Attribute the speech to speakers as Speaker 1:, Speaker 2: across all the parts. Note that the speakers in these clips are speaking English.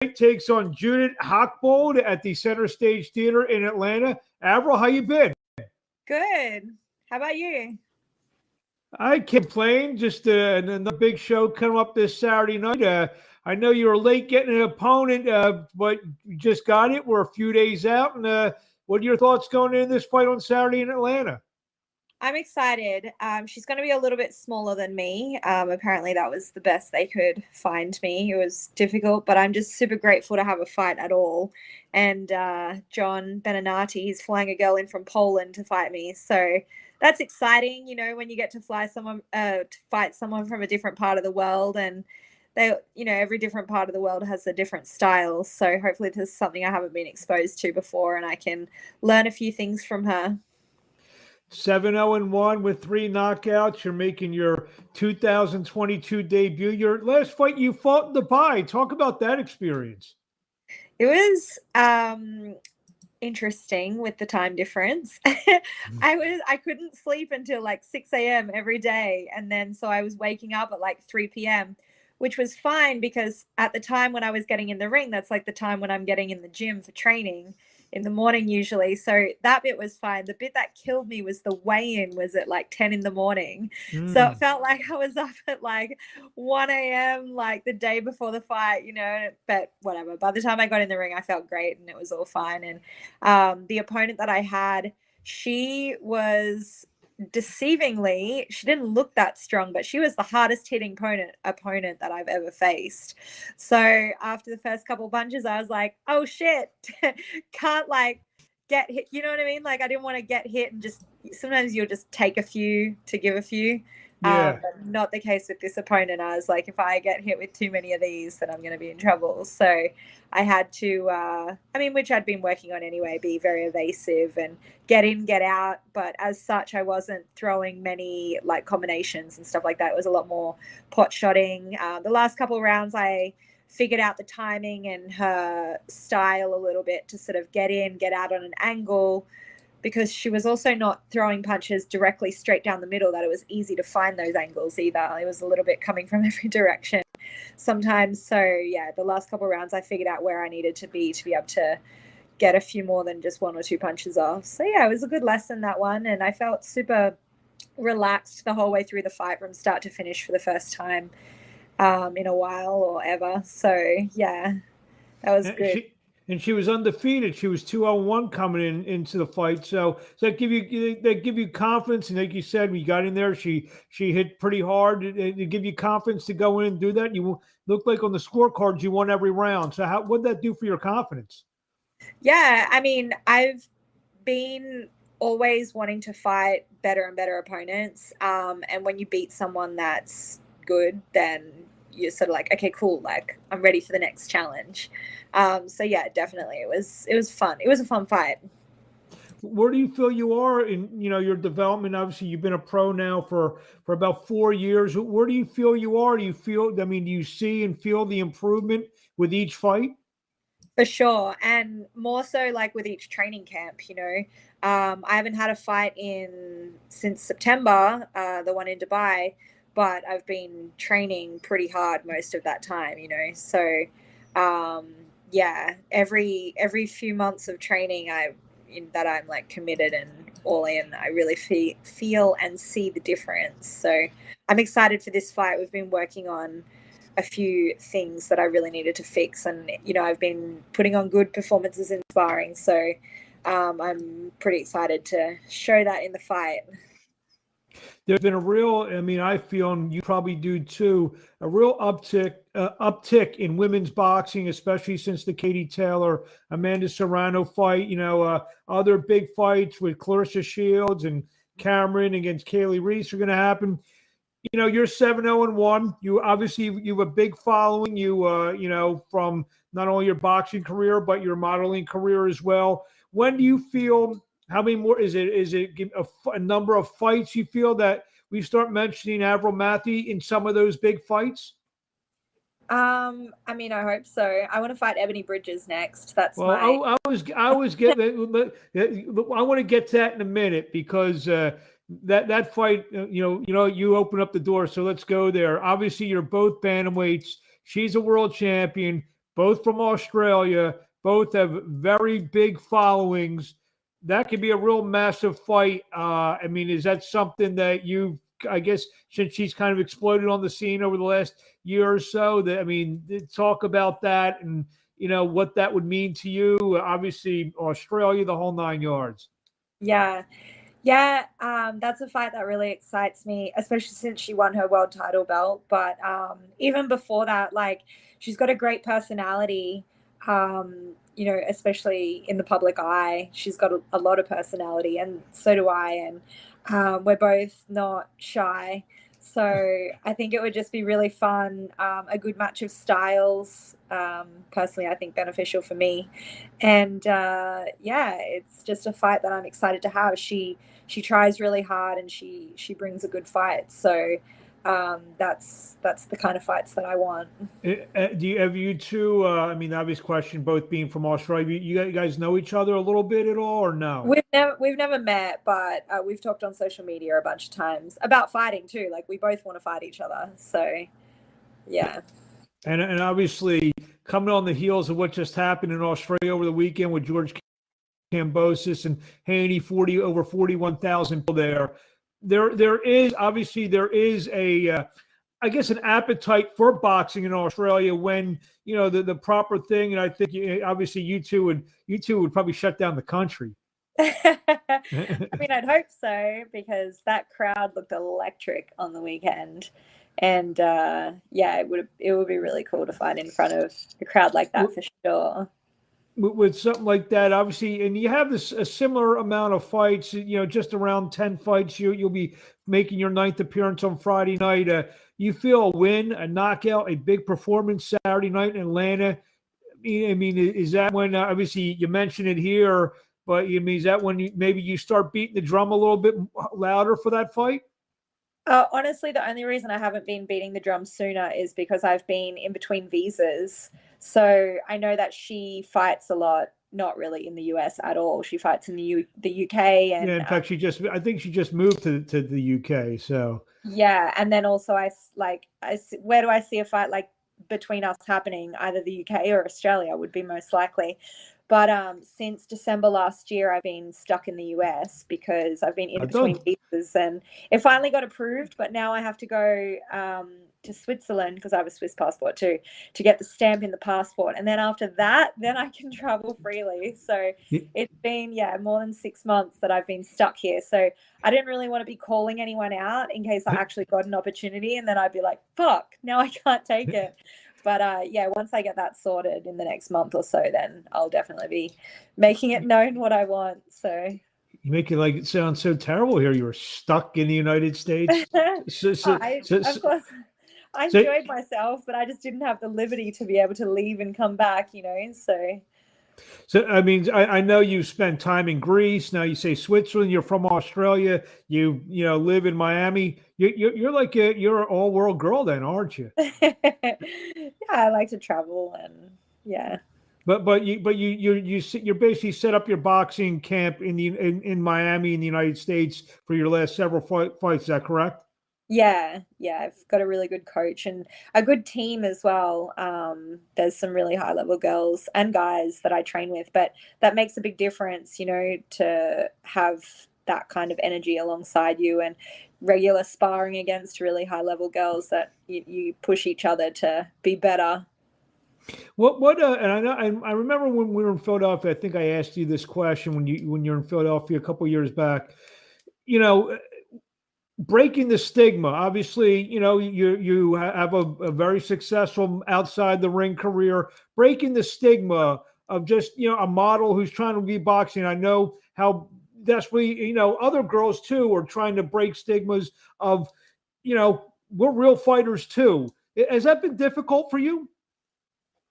Speaker 1: takes on Judith Hochbold at the Center Stage Theater in Atlanta. Avril, how you been?
Speaker 2: Good. How about you?
Speaker 1: I can't complain. Just another big show coming up this Saturday night. I know you were late getting an opponent, but you just got it. We're a few days out. And what are your thoughts going into this fight on Saturday in Atlanta?
Speaker 2: I'm excited. She's going to be a little bit smaller than me. Apparently, that was the best they could find me. It was difficult, but I'm just super grateful to have a fight at all. And John Benanati, he's flying a girl in from Poland to fight me. So that's exciting, you know, when you get to fight someone from a different part of the world. And they, you know, every different part of the world has a different style. So hopefully this is something I haven't been exposed to before and I can learn a few things from her.
Speaker 1: 7-0-1 with 3 knockouts. You're making your 2022 debut. Your last fight you fought in Dubai. Talk about that experience.
Speaker 2: It was interesting with the time difference. I couldn't sleep until like 6 a.m. every day. And then so I was waking up at like 3 p.m., which was fine because at the time when I was getting in the ring, that's like the time when I'm getting in the gym for training in the morning usually. So that bit was fine. The bit that killed me was the weigh-in was at like 10 in the morning. So it felt like I was up at like 1 a.m. like the day before the fight, you know, but whatever. By the time I got in the ring, I felt great and it was all fine. And the opponent that I had, she was deceivingly, she didn't look that strong, but she was the hardest hitting opponent that I've ever faced. So after the first couple punches, I was like, oh shit, can't like get hit, you know what I mean? Like I didn't want to get hit and just sometimes you'll just take a few to give a few.
Speaker 1: Yeah.
Speaker 2: But not the case with this opponent. I was like, if I get hit with too many of these, then I'm going to be in trouble. So I had to, which I'd been working on anyway, be very evasive and get in, get out. But as such, I wasn't throwing many like combinations and stuff like that. It was a lot more pot shotting. The last couple of rounds, I figured out the timing and her style a little bit to sort of get in, get out on an angle, because she was also not throwing punches directly straight down the middle, that it was easy to find those angles either. It was a little bit coming from every direction sometimes. So yeah, the last couple of rounds I figured out where I needed to be able to get a few more than just 1 or 2 punches off. So yeah, it was a good lesson, that one. And I felt super relaxed the whole way through the fight from start to finish for the first time in a while or ever. So yeah, that was good.
Speaker 1: And she was undefeated. She was 2-0-1 coming into the fight. So that give you confidence. And like you said, when you got in there, she hit pretty hard. It give you confidence to go in and do that. You look like on the scorecards you won every round. So what did that do for your confidence?
Speaker 2: Yeah, I mean, I've been always wanting to fight better and better opponents. And when you beat someone that's good, then you're sort of like, okay, cool. Like I'm ready for the next challenge. So yeah, definitely. It was fun. It was a fun fight.
Speaker 1: Where do you feel you are in, your development? Obviously you've been a pro now for about 4 years. Where do you feel you are? Do you see and feel the improvement with each fight?
Speaker 2: For sure. And more so like with each training camp, I haven't had a fight since September, the one in Dubai, but I've been training pretty hard most of that time, so yeah, every few months of training that I'm like committed and all in, I really feel and see the difference. So I'm excited for this fight. We've been working on a few things that I really needed to fix, and I've been putting on good performances in sparring, so I'm pretty excited to show that in the fight.
Speaker 1: There's been a real, I feel, and you probably do too, a real uptick in women's boxing, especially since the Katie Taylor, Amanda Serrano fight. Other big fights with Clarissa Shields and Cameron against Kaylee Reese are going to happen. You're 7-0-1. You obviously you have a big following. From not only your boxing career but your modeling career as well. When do you feel? How many more is it a number of fights you feel that we start mentioning Avril Mathie in some of those big fights?
Speaker 2: I hope so. I want to fight Ebanie Bridges next. I
Speaker 1: want to get to that in a minute because that fight, you open up the door. So let's go there. Obviously, you're both bantamweights. She's a world champion, both from Australia, both have very big followings. That could be a real massive fight. I mean, is that something that I guess, since she's kind of exploded on the scene over the last year or so, that, I mean, talk about that and, what that would mean to you. Obviously, Australia, the whole 9 yards.
Speaker 2: Yeah. Yeah, that's a fight that really excites me, especially since she won her world title belt. But even before that, like, she's got a great personality, especially in the public eye. She's got a lot of personality, and so do I. And we're both not shy. So I think it would just be really fun, a good match of styles. Personally, I think beneficial for me. And it's just a fight that I'm excited to have. She tries really hard, and she brings a good fight. So that's the kind of fights that I want.
Speaker 1: Have you two? I mean, obvious question. Both being from Australia, you guys know each other a little bit at all, or no?
Speaker 2: We've never met, but we've talked on social media a bunch of times about fighting too. Like, we both want to fight each other. So yeah.
Speaker 1: And obviously, coming on the heels of what just happened in Australia over the weekend with George Kambosos and Haney, over 41,000 people there. There is a I guess an appetite for boxing in Australia when the proper thing, and I think obviously you two would probably shut down the country.
Speaker 2: I mean, I'd hope so, because that crowd looked electric on the weekend, and it would be really cool to fight in front of a crowd like that for sure.
Speaker 1: With something like that, obviously, and you have a similar amount of fights, just around 10 fights. You'll be making your 9th appearance on Friday night. You feel a win, a knockout, a big performance Saturday night in Atlanta. I mean, is that when, obviously you mentioned it here, but is that when maybe you start beating the drum a little bit louder for that fight?
Speaker 2: Honestly, the only reason I haven't been beating the drum sooner is because I've been in between visas. So I know that she fights a lot, not really in the US at all. She fights in the UK. And
Speaker 1: yeah, in fact, I think she just moved to the UK. So
Speaker 2: yeah, and then also where do I see a fight like between us happening? Either the UK or Australia would be most likely. But since December last year, I've been stuck in the US because I've been in between visas, and it finally got approved. But now I have to go to Switzerland, because I have a Swiss passport too, to get the stamp in the passport. And then after that, then I can travel freely. So it's been, more than 6 months that I've been stuck here. So I didn't really want to be calling anyone out in case I actually got an opportunity, and then I'd be like, fuck, now I can't take it. But once I get that sorted in the next month or so, then I'll definitely be making it known what I want. So
Speaker 1: you make it sound so terrible here. You were stuck in the United States.
Speaker 2: Of course, I enjoyed myself, but I just didn't have the liberty to be able to leave and come back, So
Speaker 1: I mean, I know you spent time in Greece. Now you say Switzerland. You're from Australia. You live in Miami. You're like you're an all world girl, then, aren't you?
Speaker 2: Yeah, I like to travel, and yeah.
Speaker 1: But you basically set up your boxing camp in Miami in the United States for your last several fights. Is that correct?
Speaker 2: Yeah, I've got a really good coach and a good team as well. There's some really high level girls and guys that I train with, but that makes a big difference, to have that kind of energy alongside you, and regular sparring against really high level girls that you push each other to be better.
Speaker 1: And I know I remember when we were in Philadelphia, I think I asked you this question when you're in Philadelphia a couple of years back. Breaking the stigma. Obviously, you have a very successful outside the ring career. Breaking the stigma of just a model who's trying to be boxing. I know how desperately other girls too are trying to break stigmas of we're real fighters too. Has that been difficult for you?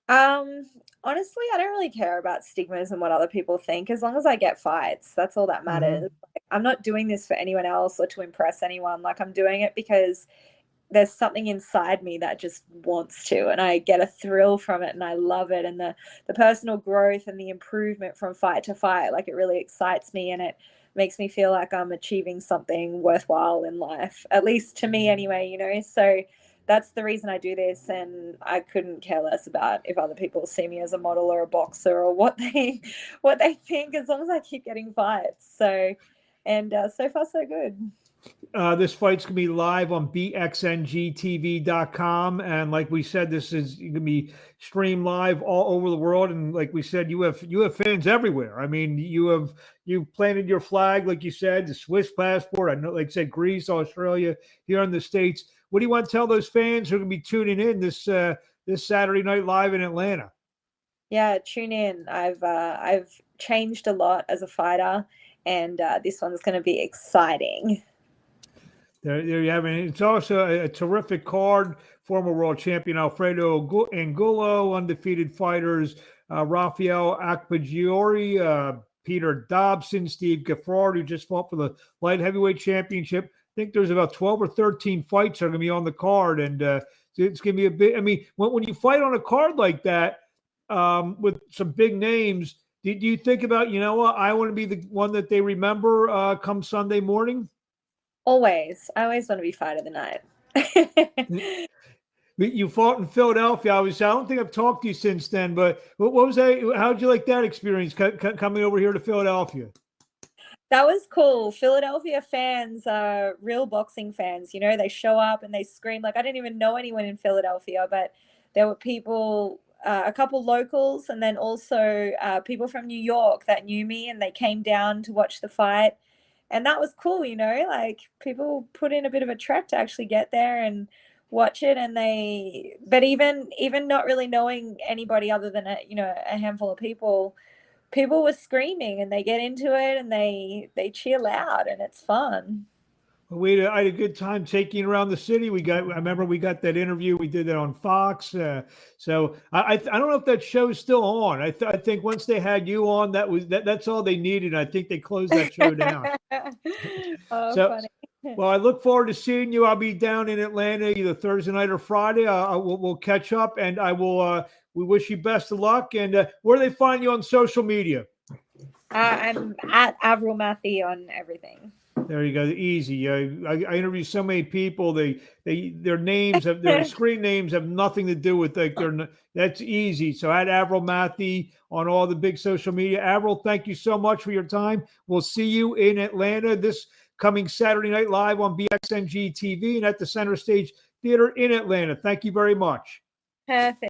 Speaker 2: Honestly, I don't really care about stigmas and what other people think. As long as I get fights, that's all that matters. Like, I'm not doing this for anyone else or to impress anyone. Like, I'm doing it because there's something inside me that just wants to, and I get a thrill from it, and I love it. And the personal growth and the improvement from fight to fight, like, it really excites me, and it makes me feel like I'm achieving something worthwhile in life, at least to me anyway, So that's the reason I do this, and I couldn't care less about if other people see me as a model or a boxer or what they think, as long as I keep getting fights. So, and so far so good.
Speaker 1: This fight's going to be live on bxngtv.com. And like we said, this is going to be streamed live all over the world. And like we said, you have fans everywhere. I mean, you planted your flag, like you said, the Swiss passport. I know, like I said, Greece, Australia, here in the States. What do you want to tell those fans who are going to be tuning in this Saturday night live in Atlanta?
Speaker 2: Yeah, tune in. I've changed a lot as a fighter, and this one's going to be exciting.
Speaker 1: There you have it. It's also a terrific card. Former world champion Alfredo Angulo, undefeated fighters Rafael Akbagiori, Peter Dobson, Steve Gaffard, who just fought for the light heavyweight championship. I think there's about 12 or 13 fights that are going to be on the card, and it's going to be a bit. I mean, when you fight on a card like that with some big names, do you think about, you know what, I want to be the one that they remember come Sunday morning?
Speaker 2: Always. I always want to be fight of the night.
Speaker 1: You fought in Philadelphia. I don't think I've talked to you since then, but what was that? How'd you like that experience coming over here to Philadelphia?
Speaker 2: That was cool. Philadelphia fans are real boxing fans. You know, they show up and they scream. Like, I didn't even know anyone in Philadelphia, but there were people, a couple locals, and then also people from New York that knew me, and they came down to watch the fight. And that was cool, you know, like people put in a bit of a trek to actually get there and watch it. And but even not really knowing anybody other than a handful of people were screaming, and they get into it and they cheer loud, and it's fun.
Speaker 1: Well, I had a good time taking around the city. I remember we got that interview. We did that on Fox. So I don't know if that show's still on. I think once they had you on, that's all they needed. I think they closed that show down.
Speaker 2: Oh,
Speaker 1: so,
Speaker 2: funny.
Speaker 1: Well, I look forward to seeing you. I'll be down in Atlanta either Thursday night or Friday. We'll catch up, and I will. We wish you best of luck. And where do they find you on social media?
Speaker 2: I'm at Avril Mathie on everything.
Speaker 1: There you go. Easy. I interview so many people. Their names their screen names have nothing to do with that's easy. So at Avril Mathie on all the big social media. Avril, thank you so much for your time. We'll see you in Atlanta this coming Saturday night live on BXNG TV and at the Center Stage Theater in Atlanta. Thank you very much.
Speaker 2: Perfect.